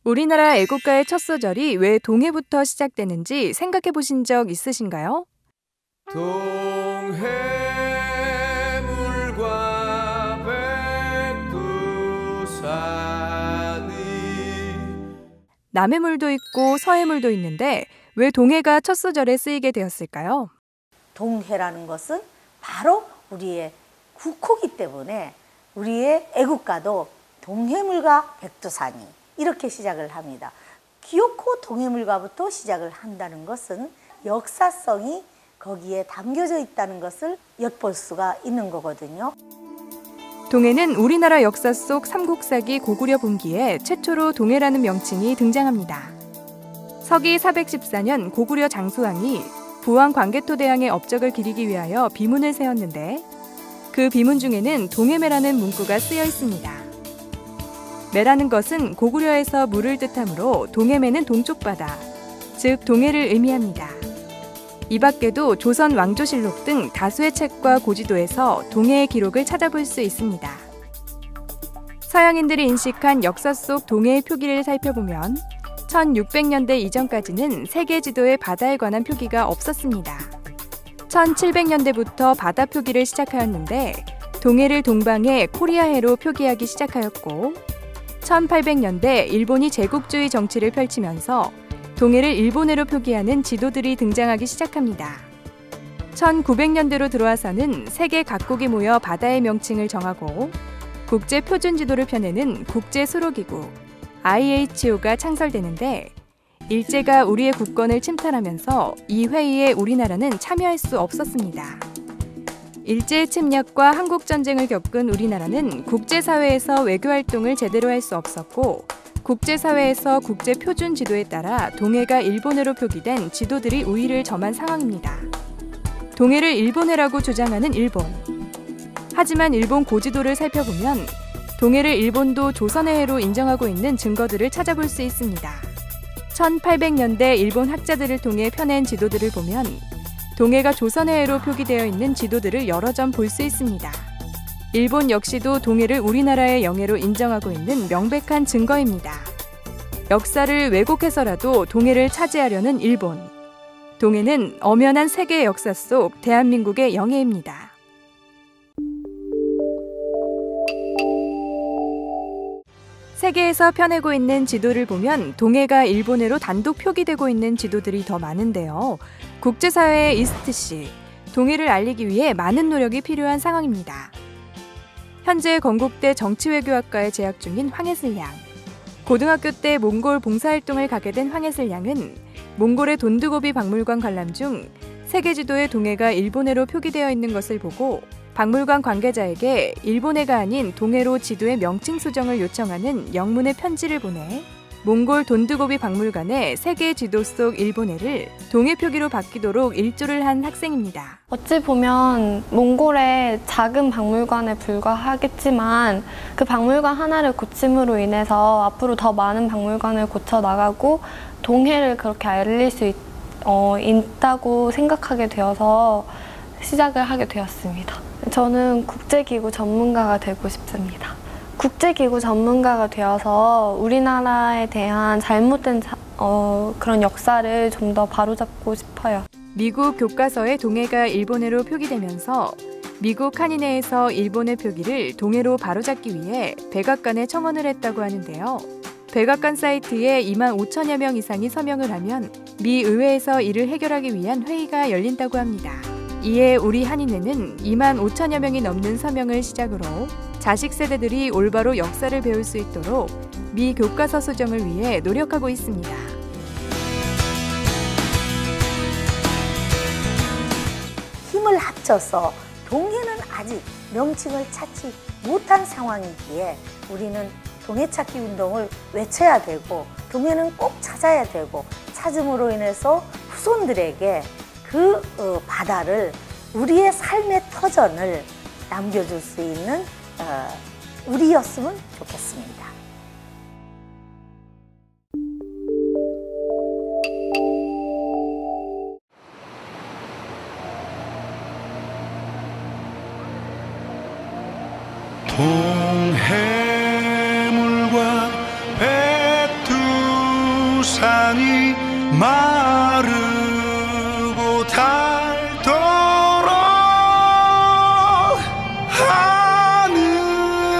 우리나라 애국가의 첫 소절이 왜 동해부터 시작되는지 생각해 보신 적 있으신가요? 동해물과 백두산이 남해물도 있고 서해물도 있는데 왜 동해가 첫 소절에 쓰이게 되었을까요? 동해라는 것은 바로 우리의 국호기 때문에 우리의 애국가도 동해물과 백두산이 이렇게 시작을 합니다. 기어코 동해물과부터 시작을 한다는 것은 역사성이 거기에 담겨져 있다는 것을 엿볼 수가 있는 거거든요. 동해는 우리나라 역사 속 삼국사기 고구려 분기에 최초로 동해라는 명칭이 등장합니다. 서기 414년 고구려 장수왕이 부왕 광개토대왕의 업적을 기리기 위하여 비문을 세웠는데 그 비문 중에는 동해매라는 문구가 쓰여 있습니다. 매라는 것은 고구려에서 물을 뜻하므로 동해매는 동쪽 바다, 즉 동해를 의미합니다. 이 밖에도 조선 왕조실록 등 다수의 책과 고지도에서 동해의 기록을 찾아볼 수 있습니다. 서양인들이 인식한 역사 속 동해의 표기를 살펴보면 1600년대 이전까지는 세계 지도에 바다에 관한 표기가 없었습니다. 1700년대부터 바다 표기를 시작하였는데 동해를 동방에 코리아해로 표기하기 시작하였고 1800년대 일본이 제국주의 정치를 펼치면서 동해를 일본해로 표기하는 지도들이 등장하기 시작합니다. 1900년대로 들어와서는 세계 각국이 모여 바다의 명칭을 정하고 국제 표준 지도를 펴내는 국제수로기구 IHO가 창설되는데 일제가 우리의 국권을 침탈하면서 이 회의에 우리나라는 참여할 수 없었습니다. 일제의 침략과 한국전쟁을 겪은 우리나라는 국제사회에서 외교활동을 제대로 할 수 없었고 국제사회에서 국제표준 지도에 따라 동해가 일본해로 표기된 지도들이 우위를 점한 상황입니다. 동해를 일본해라고 주장하는 일본. 하지만 일본 고지도를 살펴보면 동해를 일본도 조선해로 인정하고 있는 증거들을 찾아볼 수 있습니다. 1800년대 일본 학자들을 통해 펴낸 지도들을 보면 동해가 조선해로 표기되어 있는 지도들을 여러 점 볼 수 있습니다. 일본 역시도 동해를 우리나라의 영해로 인정하고 있는 명백한 증거입니다. 역사를 왜곡해서라도 동해를 차지하려는 일본. 동해는 엄연한 세계 역사 속 대한민국의 영해입니다. 세계에서 펴내고 있는 지도를 보면 동해가 일본해로 단독 표기되고 있는 지도들이 더 많은데요. 국제사회의 이스트시, 동해를 알리기 위해 많은 노력이 필요한 상황입니다. 현재 건국대 정치외교학과에 재학 중인 황혜슬 양. 고등학교 때 몽골 봉사활동을 가게 된 황혜슬 양은 몽골의 돈드고비 박물관 관람 중 세계 지도에 동해가 일본해로 표기되어 있는 것을 보고 박물관 관계자에게 일본해가 아닌 동해로 지도의 명칭 수정을 요청하는 영문의 편지를 보내 몽골 돈드고비 박물관에 세계 지도 속 일본해를 동해 표기로 바뀌도록 일조를 한 학생입니다. 어찌 보면 몽골의 작은 박물관에 불과하겠지만 그 박물관 하나를 고침으로 인해서 앞으로 더 많은 박물관을 고쳐 나가고 동해를 그렇게 알릴 수 있다고 생각하게 되어서 시작을 하게 되었습니다. 저는 국제기구 전문가가 되고 싶습니다. 국제기구 전문가가 되어서 우리나라에 대한 잘못된 그런 역사를 좀 더 바로잡고 싶어요. 미국 교과서에 동해가 일본해로 표기되면서 미국 한인회에서 일본해 표기를 동해로 바로잡기 위해 백악관에 청원을 했다고 하는데요. 백악관 사이트에 2만 5천여 명 이상이 서명을 하면 미 의회에서 이를 해결하기 위한 회의가 열린다고 합니다. 이에 우리 한인회는 2만 5천여 명이 넘는 서명을 시작으로 자식 세대들이 올바로 역사를 배울 수 있도록 미 교과서 수정을 위해 노력하고 있습니다. 힘을 합쳐서 동해는 아직 명칭을 찾지 못한 상황이기에 우리는 동해찾기 운동을 외쳐야 되고 동해는 꼭 찾아야 되고 찾음으로 인해서 후손들에게 그 바다를 우리의 삶의 터전을 남겨줄 수 있는 우리였으면 좋겠습니다. 동해물과 백두 산이 마르고 닳도록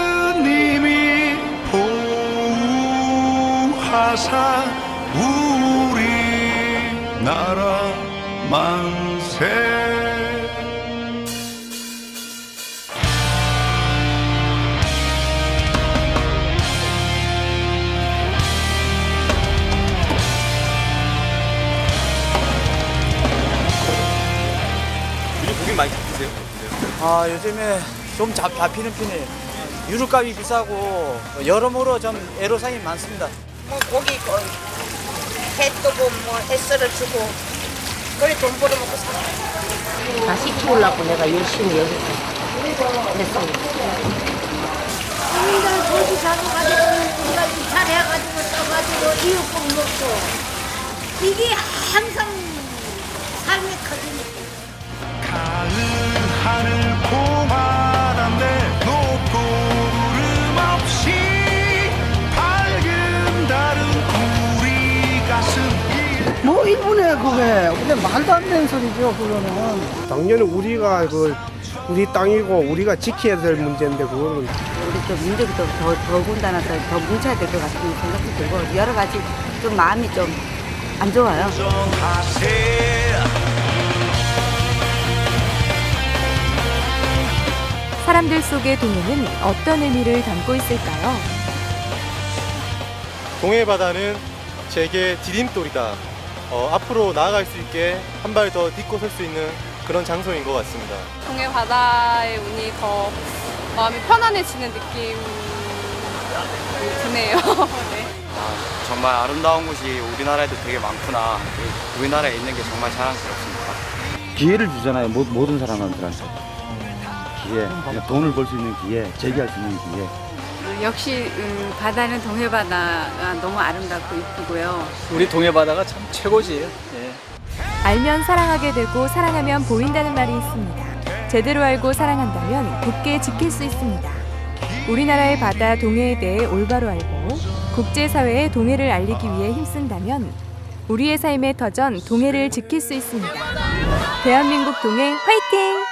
하느님이 보호하사 우리나라 만세. 고기 많이 잡히세요? 요즘에 좀 잡히는 편이에요. 유류값이 비싸고 여러모로 좀 애로사항이 많습니다. 뭐 고기 해 뜨고 뭐 햇살을 주고 그래 돈 벌어먹고 살아. 다시 키우려고 내가 열심히 여기서 했어요. 국민들 도시 가져가지고 우리가 잘해가지고 써가지고 이웃국 먹고 이게 항상 삶의 커지니까. 가을 하늘 공활한데 높고 구름 없이 밝은 달은 우리 가슴 뭐 일본에 그게 근데 말도 안 되는 소리죠. 그거는 당연히 우리가 우리 땅이고 우리가 지켜야 될 문제인데 그거는 우리 또 민족이 더군다나 더 뭉쳐야 될 것 같은 생각도 들고 여러 가지 좀 마음이 좀 안 좋아요. 사람들 속의 동해는 어떤 의미를 담고 있을까요? 동해 바다는 제게 디딤돌이다. 앞으로 나아갈 수 있게 한 발 더 딛고 설 수 있는 그런 장소인 것 같습니다. 동해 바다의 운이 더 마음이 편안해지는 느낌이 드네요. 네. 정말 아름다운 곳이 우리나라에도 되게 많구나. 우리나라에 있는 게 정말 자랑스럽습니다. 기회를 주잖아요. 모든 사람들한테. 기회, 돈을 벌 수 있는 기회, 재기할 수 있는 기회. 역시 바다는 동해 바다가 너무 아름답고 이쁘고요. 우리 동해 바다가 참 최고지. 예. 알면 사랑하게 되고 사랑하면 보인다는 말이 있습니다. 제대로 알고 사랑한다면 굳게 지킬 수 있습니다. 우리나라의 바다 동해에 대해 올바로 알고 국제사회에 동해를 알리기 위해 힘쓴다면 우리의 삶의 터전 동해를 지킬 수 있습니다. 대한민국 동해 화이팅!